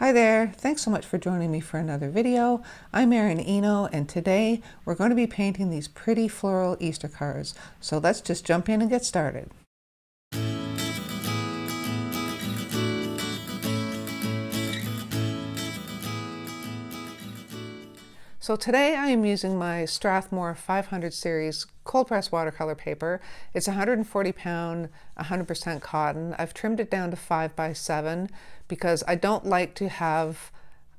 Hi there, thanks so much for joining me for another video. I'm Erin Eno, and today we're going to be painting these pretty floral Easter cards. So let's just jump in and get started. So today I am using my Strathmore 500 series cold press watercolor paper. It's 140 pound, 100% cotton. I've trimmed it down to 5x7 because I don't like to have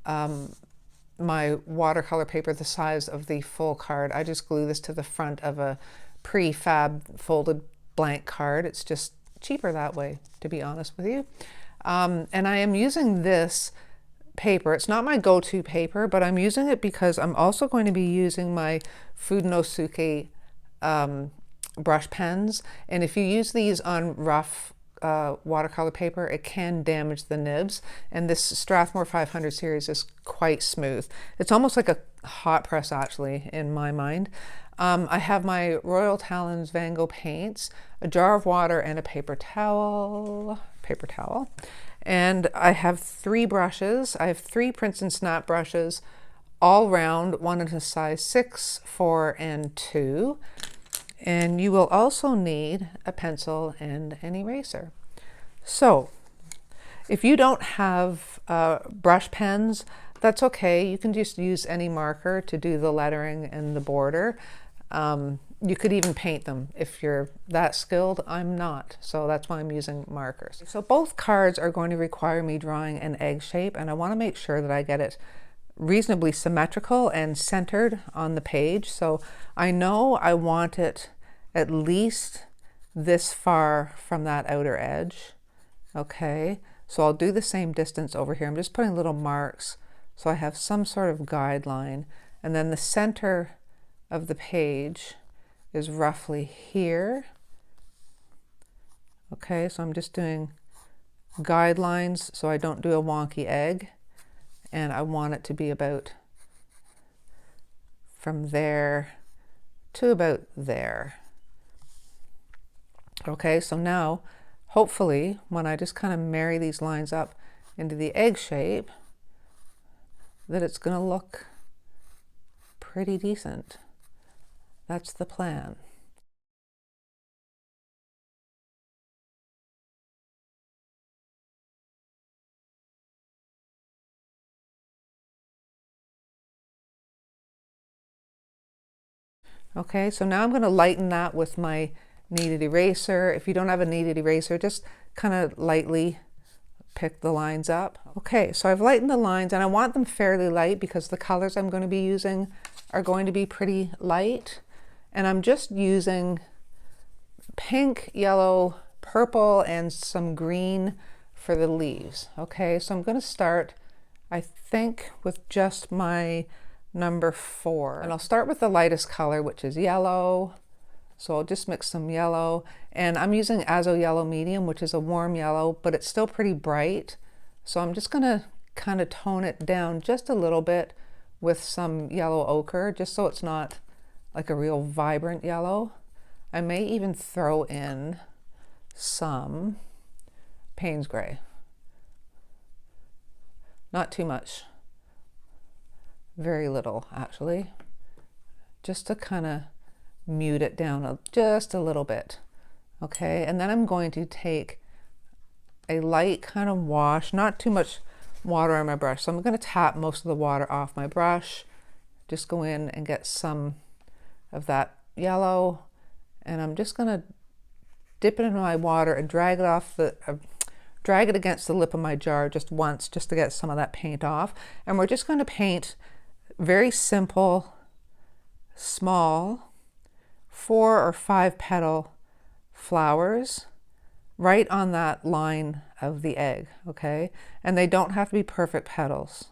my watercolor paper the size of the full card. I just glue this to the front of a prefab folded blank card. It's just cheaper that way, to be honest with you. And I am using this paper. It's not my go-to paper, but I'm using it because I'm also going to be using my Fudenosuke brush pens. And if you use these on rough watercolor paper, it can damage the nibs. And this Strathmore 500 series is quite smooth. It's almost like a hot press, actually, in my mind. I have my Royal Talons Van Gogh paints, a jar of water, and a paper towel. And I have 3 brushes. I have 3 Princeton snap brushes, all round, one in a size 6, 4, and 2. And you will also need a pencil and an eraser. So if you don't have brush pens, that's okay. You can just use any marker to do the lettering and the border. You could even paint them if you're that skilled. I'm not, so that's why I'm using markers. So both cards are going to require me drawing an egg shape, and I want to make sure that I get it reasonably symmetrical and centered on the page. So I know I want it at least this far from that outer edge. Okay, so I'll do the same distance over here. I'm just putting little marks so I have some sort of guideline, and then the center of the page is roughly here. Okay, so I'm just doing guidelines so I don't do a wonky egg, and I want it to be about from there to about there. Okay, so now hopefully when I just kind of marry these lines up into the egg shape, that it's going to look pretty decent. That's the plan. Okay, so now I'm going to lighten that with my kneaded eraser. If you don't have a kneaded eraser, just kind of lightly pick the lines up. Okay, so I've lightened the lines, and I want them fairly light because the colors I'm going to be using are going to be pretty light. And I'm just using pink, yellow, purple, and some green for the leaves. Okay, so I'm going to start, I think, with just my number 4. And I'll start with the lightest color, which is yellow. So I'll just mix some yellow. And I'm using Azo Yellow Medium, which is a warm yellow, but it's still pretty bright. So I'm just going to kind of tone it down just a little bit with some yellow ochre, just so it's not like a real vibrant yellow. I may even throw in some Payne's Gray. Not too much. Very little, actually. Just to kind of mute it down just a little bit. Okay, and then I'm going to take a light kind of wash, not too much water on my brush. So I'm going to tap most of the water off my brush. Just go in and get some of that yellow, and I'm just going to dip it into my water and drag it off the drag it against the lip of my jar just once, just to get some of that paint off. And we're just going to paint very simple, small 4 or 5 petal flowers right on that line of the egg. Okay, and they don't have to be perfect petals.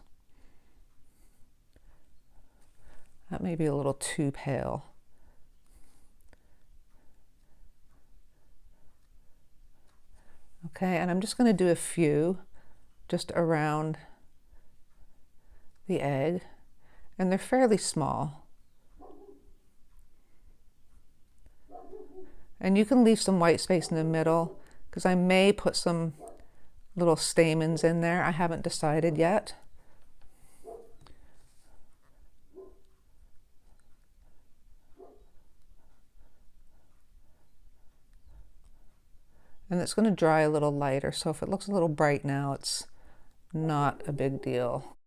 That may be a little too pale. Okay, and I'm just going to do a few just around the egg, and they're fairly small. And you can leave some white space in the middle because I may put some little stamens in there. I haven't decided yet. And it's going to dry a little lighter, so if it looks a little bright now, it's not a big deal.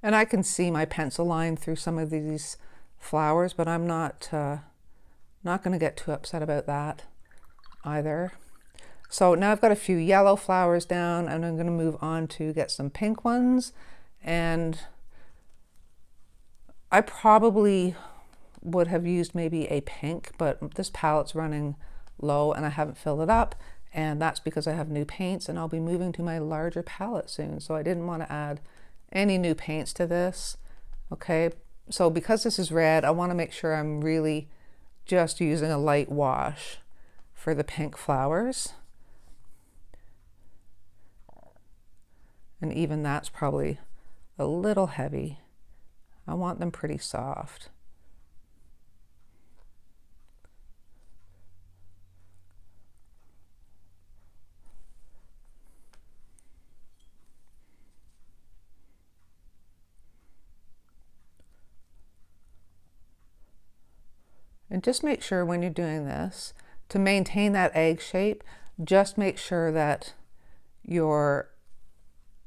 And I can see my pencil line through some of these flowers, but I'm not going to get too upset about that either. So now I've got a few yellow flowers down, and I'm going to move on to get some pink ones. And I probably would have used maybe a pink, but this palette's running low and I haven't filled it up. And that's because I have new paints, and I'll be moving to my larger palette soon. So I didn't want to add any new paints to this. Okay, so because this is red, I want to make sure I'm really just using a light wash for the pink flowers. And even that's probably a little heavy. I want them pretty soft. And just make sure when you're doing this, to maintain that egg shape, just make sure that your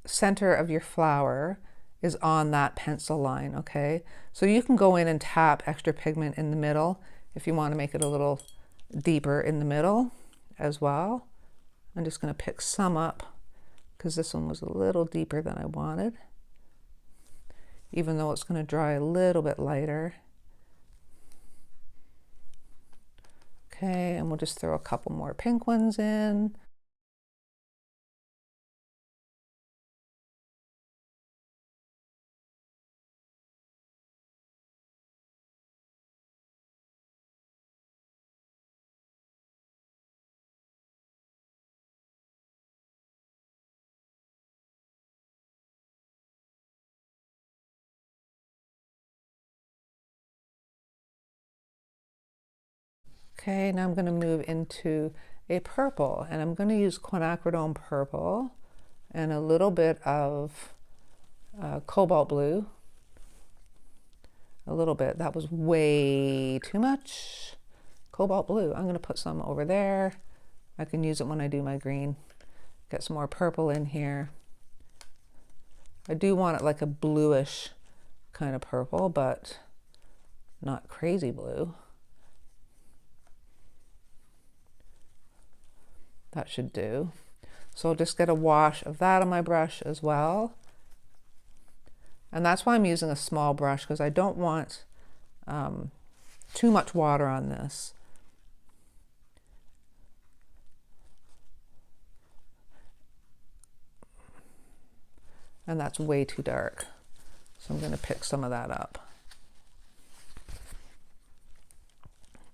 center of your flower is on that pencil line, okay? So you can go in and tap extra pigment in the middle if you want to make it a little deeper in the middle as well. I'm just going to pick some up because this one was a little deeper than I wanted, even though it's going to dry a little bit lighter. Okay, and we'll just throw a couple more pink ones in. Okay, now I'm going to move into a purple, and I'm going to use quinacridone purple and a little bit of cobalt blue. A little bit. That was way too much. Cobalt blue. I'm going to put some over there. I can use it when I do my green. Get some more purple in here. I do want it like a bluish kind of purple, but not crazy blue. That should do. So I'll just get a wash of that on my brush as well. And that's why I'm using a small brush, because I don't want too much water on this. And that's way too dark. So I'm going to pick some of that up.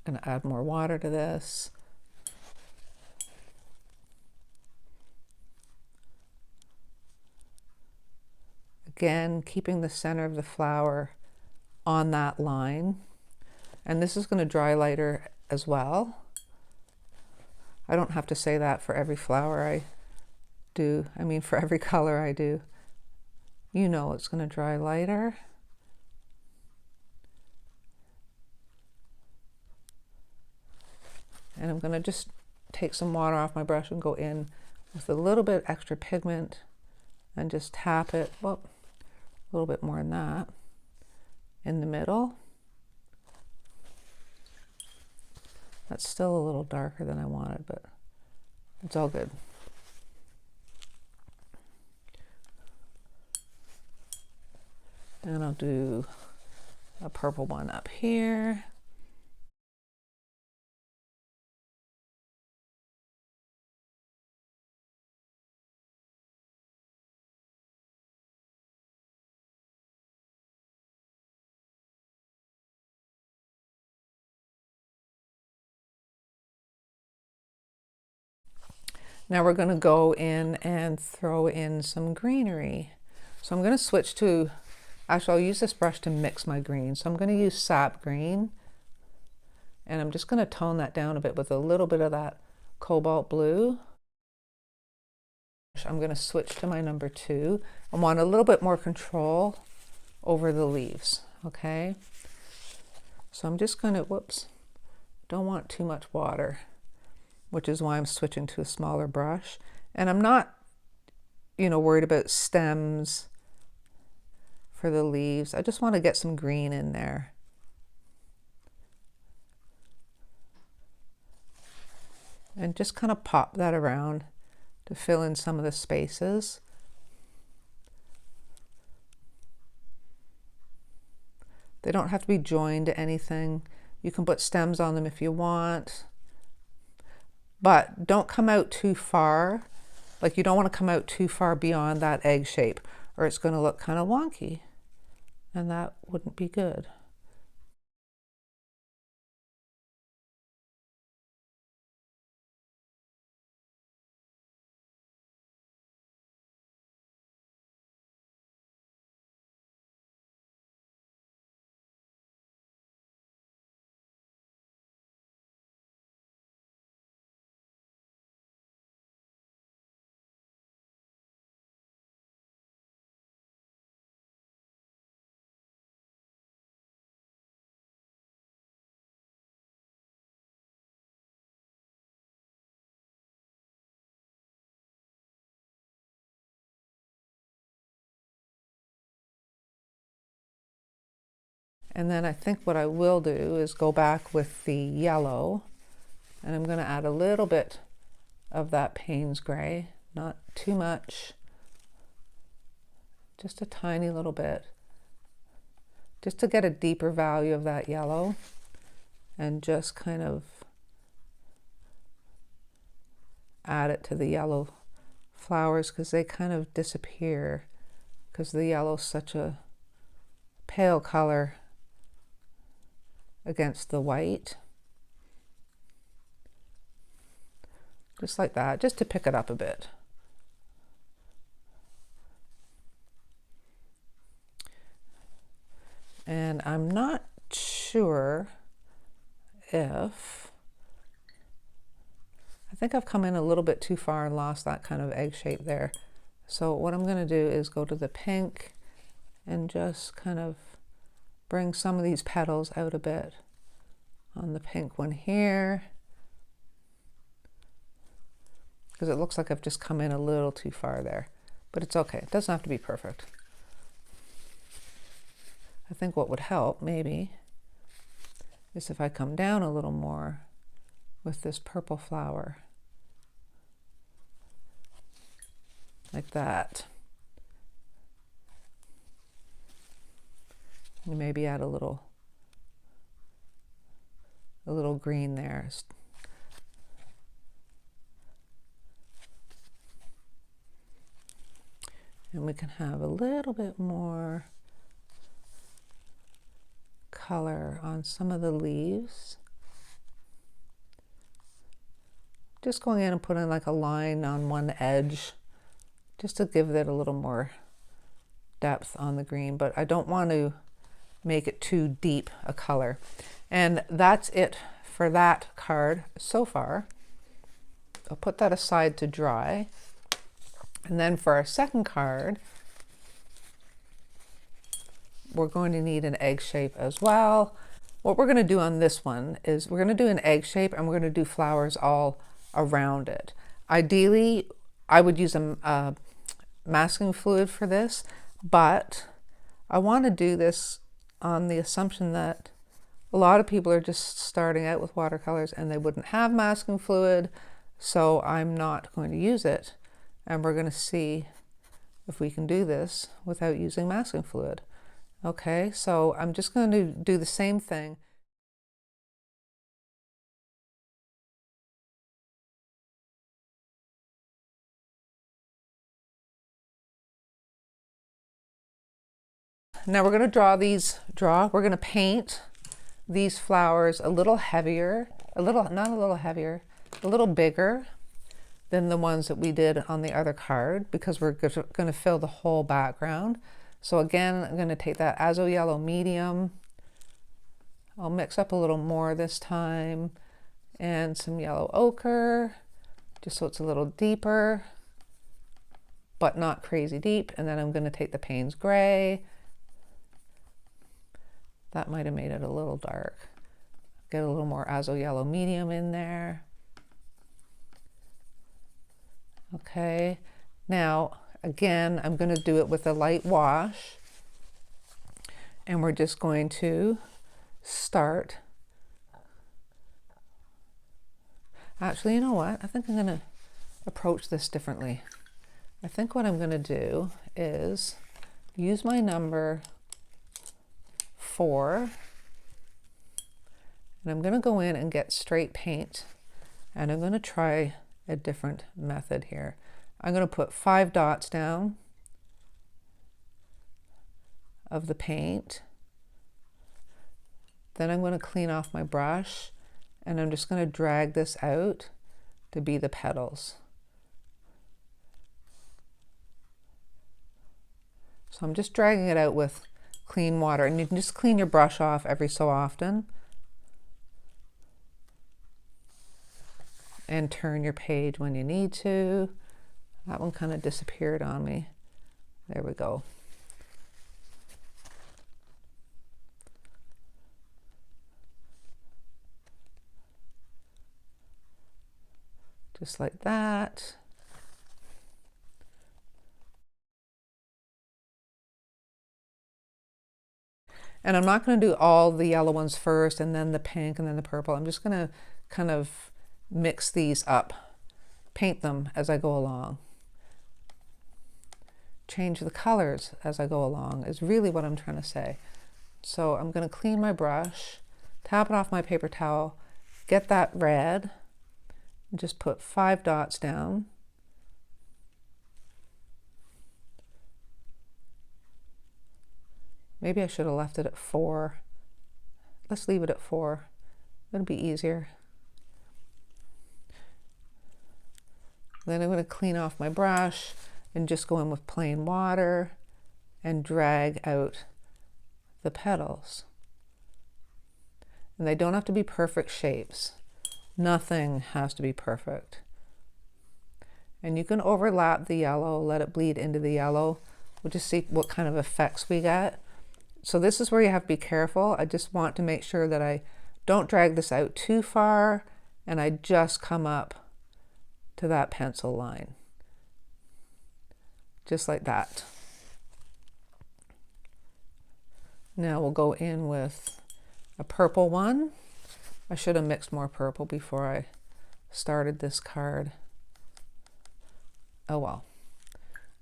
I'm going to add more water to this. Again, keeping the center of the flower on that line. And this is going to dry lighter as well. I don't have to say that for every flower I do. I mean, for every color I do. You know it's going to dry lighter. And I'm going to just take some water off my brush and go in with a little bit extra pigment and just tap it. Well, a little bit more than that in the middle. That's still a little darker than I wanted, but it's all good. And I'll do a purple one up here. Now we're going to go in and throw in some greenery. So I'm going to switch to, actually I'll use this brush to mix my green. So I'm going to use sap green, and I'm just going to tone that down a bit with a little bit of that cobalt blue. I'm going to switch to my number 2. I want a little bit more control over the leaves, okay? So I'm just going to, whoops, don't want too much water, which is why I'm switching to a smaller brush. And I'm not, worried about stems for the leaves. I just want to get some green in there. And just kind of pop that around to fill in some of the spaces. They don't have to be joined to anything. You can put stems on them if you want, but don't come out too far. Like, you don't want to come out too far beyond that egg shape, or it's going to look kind of wonky, and that wouldn't be good. And then I think what I will do is go back with the yellow, and I'm going to add a little bit of that Payne's gray, not too much, just a tiny little bit, just to get a deeper value of that yellow, and just kind of add it to the yellow flowers, because they kind of disappear because the yellow is such a pale color against the white. Just like that, just to pick it up a bit. And I'm not sure if, I think I've come in a little bit too far and lost that kind of egg shape there. So what I'm going to do is go to the pink and just kind of bring some of these petals out a bit on the pink one here, because it looks like I've just come in a little too far there, but it's okay. It doesn't have to be perfect. I think what would help maybe is if I come down a little more with this purple flower, like that. You maybe add a little green there. And we can have a little bit more color on some of the leaves. Just going in and putting like a line on one edge, just to give it a little more depth on the green, but I don't want to make it too deep a color. And that's it for that card so far. I'll put that aside to dry. And then for our second card, we're going to need an egg shape as well. What we're going to do on this one is we're going to do an egg shape, and we're going to do flowers all around it. Ideally, I would use a masking fluid for this, but I want to do this on the assumption that a lot of people are just starting out with watercolors and they wouldn't have masking fluid, so I'm not going to use it, and we're going to see if we can do this without using masking fluid. Okay, so I'm just going to do the same thing. Now we're going to we're going to paint these flowers a little heavier, not a little heavier, a little bigger. than the ones that we did on the other card because we're going to fill the whole background. So again, I'm going to take that Azo Yellow medium. I'll mix up a little more this time, and some yellow ochre, just so it's a little deeper, but not crazy deep. And then I'm going to take the Payne's Gray. That might have made it a little dark. Get a little more Azo Yellow medium in there. Okay, now again, I'm going to do it with a light wash, and we're just going to start. Actually, you know what? I think I'm going to approach this differently. I think what I'm going to do is use my number 4, and I'm going to go in and get straight paint, and I'm going to try a different method here. I'm going to put 5 dots down of the paint. Then I'm going to clean off my brush, and I'm just going to drag this out to be the petals. So I'm just dragging it out with clean water, and you can just clean your brush off every so often and turn your page when you need to. That one kind of disappeared on me. There we go. Just like that. And I'm not going to do all the yellow ones first and then the pink and then the purple. I'm just going to kind of mix these up, paint them as I go along. Change the colors as I go along is really what I'm trying to say. So I'm going to clean my brush, tap it off my paper towel, get that red, and just put 5 dots down. Maybe I should have left it at 4. Let's leave it at 4. It'll be easier. Then I'm going to clean off my brush and just go in with plain water and drag out the petals. And they don't have to be perfect shapes. Nothing has to be perfect. And you can overlap the yellow, let it bleed into the yellow. We'll just see what kind of effects we get. So this is where you have to be careful. I just want to make sure that I don't drag this out too far, and I just come up to that pencil line. Just like that. Now we'll go in with a purple one. I should have mixed more purple before I started this card. Oh well,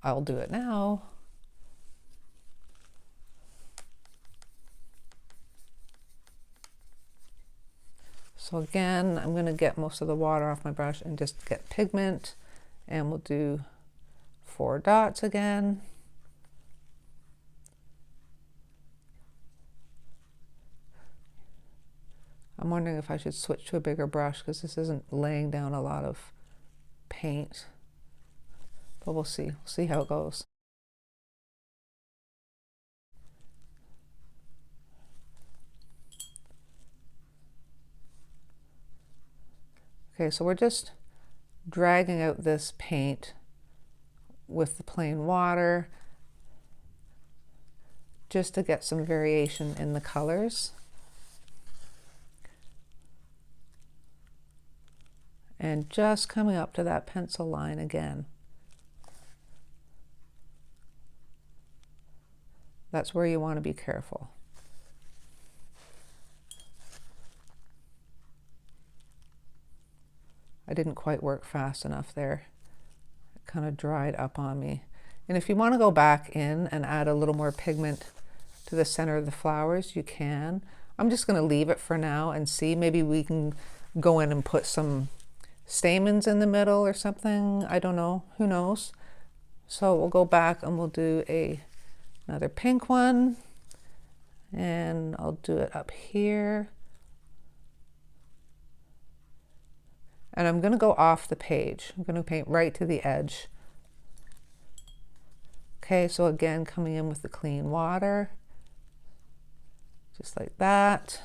I'll do it now. So again, I'm going to get most of the water off my brush and just get pigment, and we'll do 4 dots again. I'm wondering if I should switch to a bigger brush because this isn't laying down a lot of paint, but we'll see. We'll see how it goes. Okay, so we're just dragging out this paint with the plain water just to get some variation in the colors. And just coming up to that pencil line again. That's where you want to be careful. I didn't quite work fast enough there. It kind of dried up on me. And if you want to go back in and add a little more pigment to the center of the flowers, you can. I'm just going to leave it for now and see. Maybe we can go in and put some stamens in the middle or something. I don't know. Who knows? So we'll go back and we'll do another pink one. And I'll do it up here. And I'm going to go off the page. I'm going to paint right to the edge. Okay, so again, coming in with the clean water, just like that.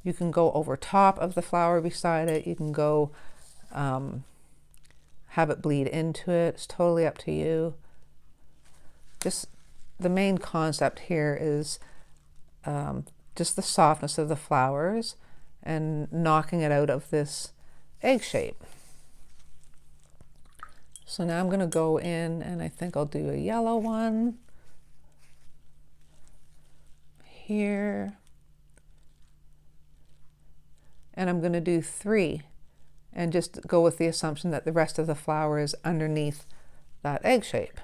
You can go over top of the flower beside it. You can go have it bleed into it. It's totally up to you. Just the main concept here is just the softness of the flowers and knocking it out of this egg shape. So now I'm going to go in and I think I'll do a yellow one here. And I'm going to do 3 and just go with the assumption that the rest of the flower is underneath that egg shape.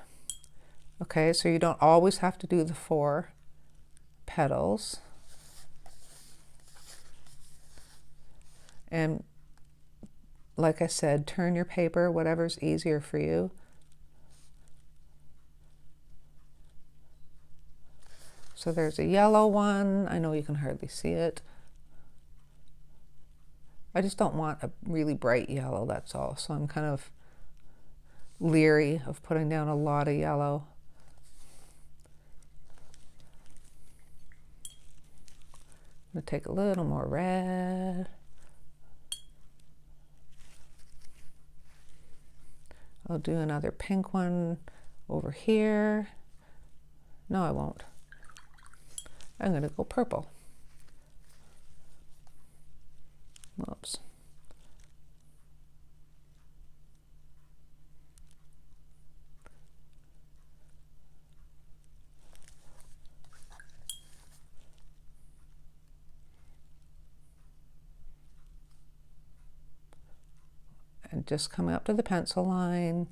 Okay, so you don't always have to do the 4 petals. And like I said, turn your paper, whatever's easier for you. So there's a yellow one. I know you can hardly see it. I just don't want a really bright yellow, that's all. So I'm kind of leery of putting down a lot of yellow. I'm going to take a little more red. I'll do another pink one over here. No, I won't. I'm going to go purple. Whoops. And just coming up to the pencil line.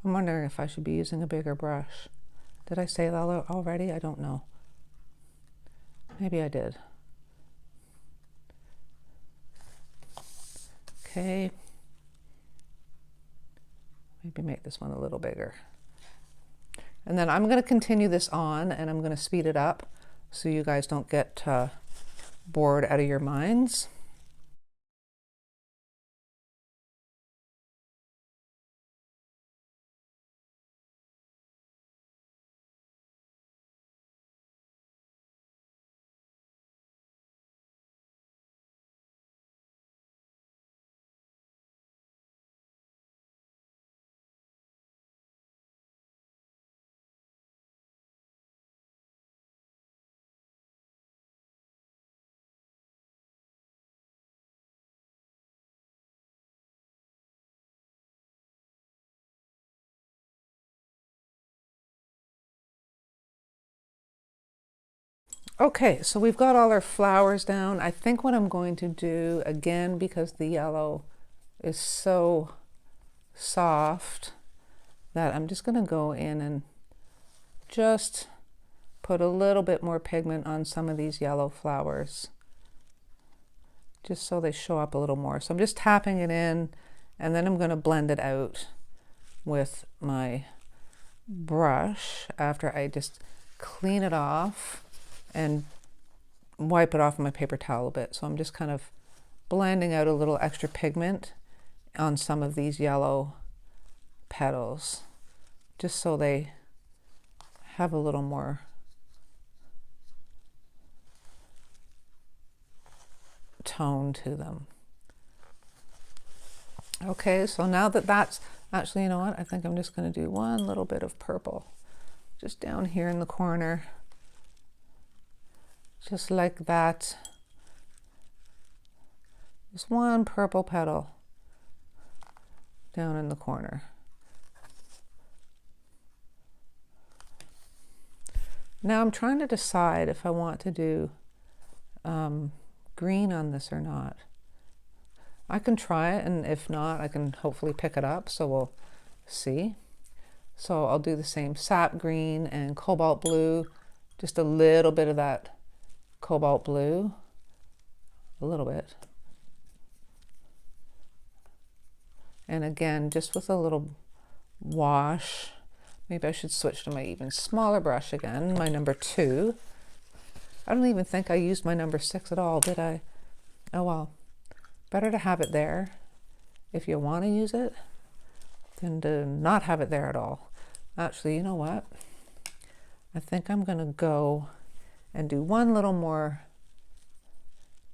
I'm wondering if I should be using a bigger brush. Did I say that already? I don't know. Maybe I did. Okay. Maybe make this one a little bigger. And then I'm going to continue this on and I'm going to speed it up so you guys don't get bored out of your minds. Okay, so we've got all our flowers down. I think what I'm going to do, again, because the yellow is so soft, that I'm just going to go in and just put a little bit more pigment on some of these yellow flowers, just so they show up a little more. So I'm just tapping it in, and then I'm going to blend it out with my brush after I just clean it off and wipe it off with my paper towel a bit. So I'm just kind of blending out a little extra pigment on some of these yellow petals, just so they have a little more tone to them. Okay, so now that that's actually, you know what, I think I'm just going to do one little bit of purple just down here in the corner. Just like that. Just one purple petal down in the corner. Now I'm trying to decide if I want to do green on this or not. I can try it, and if not, I can hopefully pick it up, so we'll see. So I'll do the same sap green and cobalt blue, just a little bit of that cobalt blue, a little bit. And again, just with a little wash. Maybe I should switch to my even smaller brush again, my number 2. I don't even think I used my number 6 at all, did I? Oh well. Better to have it there if you want to use it than to not have it there at all. Actually, you know what? I think I'm going to go and do one little more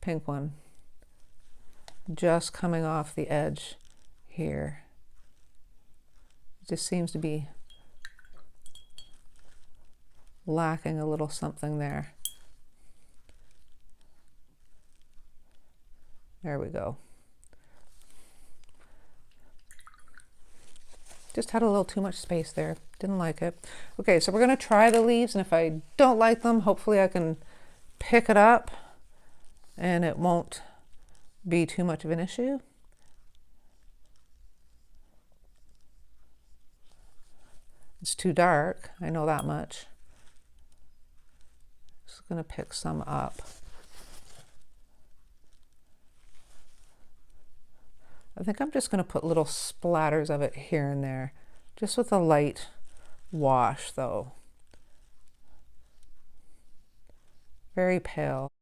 pink one, just coming off the edge here. It just seems to be lacking a little something there. There we go. Just had a little too much space there. Didn't like it. Okay, so we're going to try the leaves, and if I don't like them, hopefully I can pick it up and it won't be too much of an issue. It's too dark, I know that much. Just going to pick some up. I think I'm just going to put little splatters of it here and there, just with a light wash though. Very pale.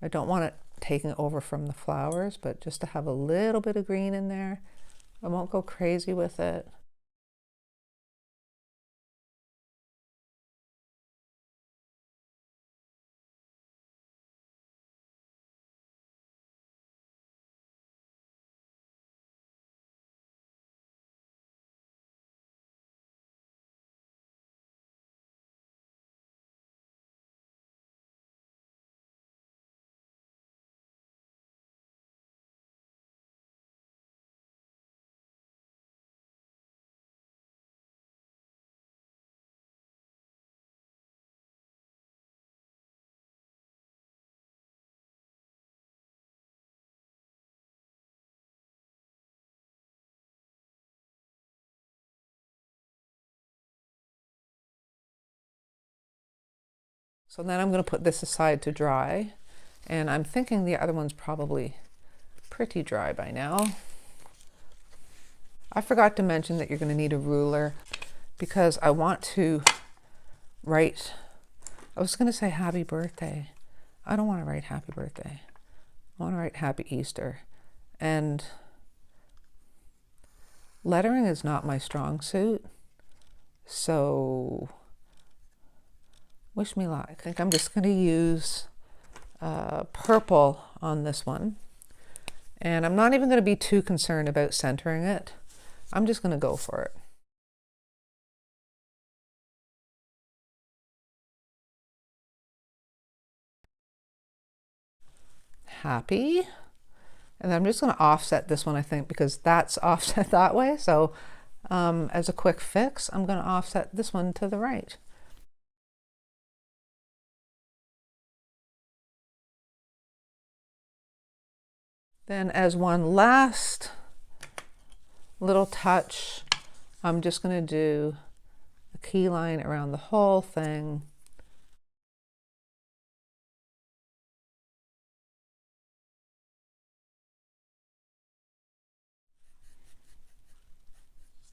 I don't want it taking over from the flowers, but just to have a little bit of green in there. I won't go crazy with it. So then I'm going to put this aside to dry, and I'm thinking the other one's probably pretty dry by now. I forgot to mention that you're going to need a ruler because I want to write, I was going to say happy birthday. I don't want to write happy birthday. I want to write happy Easter. And lettering is not my strong suit, so wish me luck. I think I'm just going to use purple on this one. And I'm not even going to be too concerned about centering it. I'm just going to go for it. Happy. And then I'm just going to offset this one, I think, because that's offset that way. So as a quick fix, I'm going to offset this one to the right. Then as one last little touch, I'm just going to do a key line around the whole thing.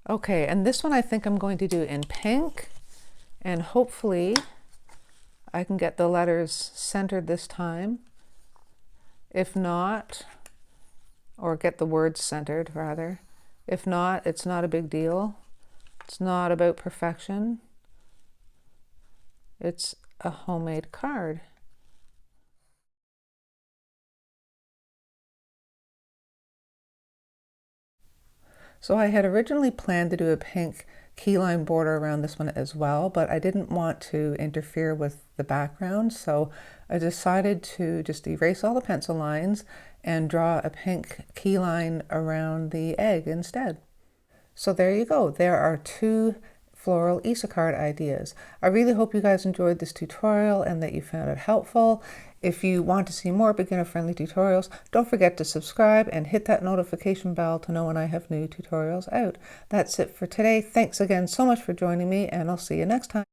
Okay, and this one I think I'm going to do in pink, and hopefully I can get the letters centered this time. If not, or get the words centered rather. If not, it's not a big deal. It's not about perfection. It's a homemade card. So I had originally planned to do a pink keyline border around this one as well, but I didn't want to interfere with the background, so I decided to just erase all the pencil lines and draw a pink keyline around the egg instead. So there you go. There are two floral Isa card ideas. I really hope you guys enjoyed this tutorial and that you found it helpful. If you want to see more beginner-friendly tutorials, don't forget to subscribe and hit that notification bell to know when I have new tutorials out. That's it for today. Thanks again so much for joining me, and I'll see you next time.